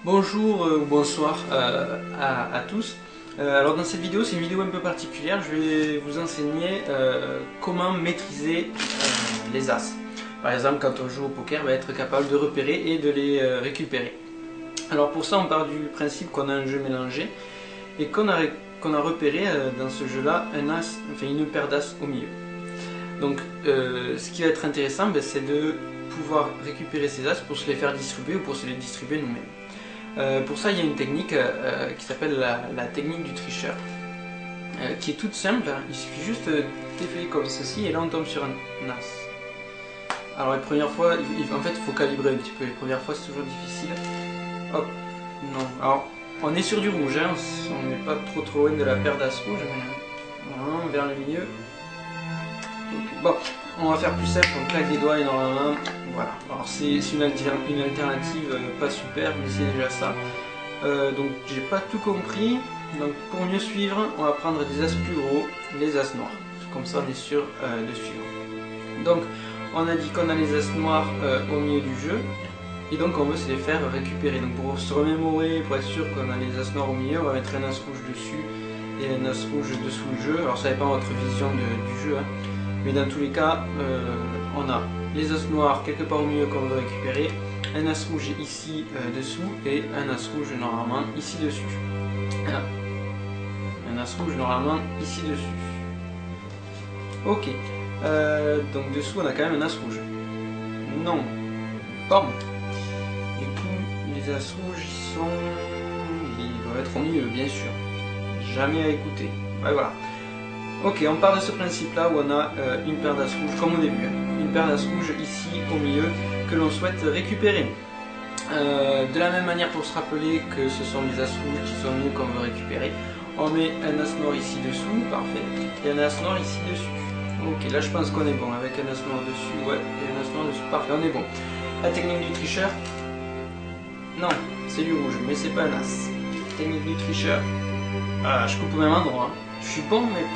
Bonjour ou bonsoir à tous. Alors dans cette vidéo, c'est une vidéo un peu particulière. Je vais vous enseigner comment maîtriser les as. Par exemple, quand on joue au poker, être capable de repérer et de les récupérer. Alors pour ça, on part du principe qu'on a un jeu mélangé et qu'on a repéré dans ce jeu-là un as, enfin une paire d'as au milieu. Donc ce qui va être intéressant, c'est de pouvoir récupérer ces as pour se les faire distribuer ou pour se les distribuer nous-mêmes. Pour ça, il y a une technique qui s'appelle la technique du tricheur, qui est toute simple. Il suffit juste d'effeuiller comme ceci et là on tombe sur un as. Alors les premières fois, en fait il faut calibrer un petit peu. Les premières fois c'est toujours difficile. Hop, non. Alors on est sur du rouge, hein. On n'est pas trop loin de la paire d'as rouge, mais vraiment vers le milieu. Okay. Bon, on va faire plus simple, on claque des doigts et normalement, voilà. Alors c'est une alternative pas super, mais c'est déjà ça. Donc j'ai pas tout compris. Donc pour mieux suivre, on va prendre des as plus gros, les as noirs. Comme ça on est sûr de suivre. Donc on a dit qu'on a les as noirs au milieu du jeu. Et donc on veut se les faire récupérer. Donc pour se remémorer, pour être sûr qu'on a les as noirs au milieu, on va mettre un as rouge dessus et un as rouge dessous le jeu. Alors ça dépend de votre vision du jeu, hein. Mais dans tous les cas, on a les as noirs quelque part au milieu qu'on veut récupérer, un as rouge ici dessous et un as rouge normalement ici dessus. Voilà. Un as rouge normalement ici dessus. Ok. Donc dessous on a quand même un as rouge. Non. Bon. Du coup, les as rouges ils doivent être au milieu, bien sûr. Jamais à écouter. Ouais, voilà. Ok, on part de ce principe-là où on a une paire d'as rouges, comme au début. Une paire d'as rouges ici au milieu que l'on souhaite récupérer. De la même manière, pour se rappeler que ce sont les as rouges qui sont au milieu qu'on veut récupérer, on met un as noir ici dessous, parfait, et un as noir ici dessus. Ok, là je pense qu'on est bon, avec un as noir dessus, ouais, et un as noir dessus, parfait, on est bon. La technique du tricheur, non, c'est du rouge, mais c'est pas un as. Technique du tricheur, je coupe au même endroit, je suis bon, mais pas...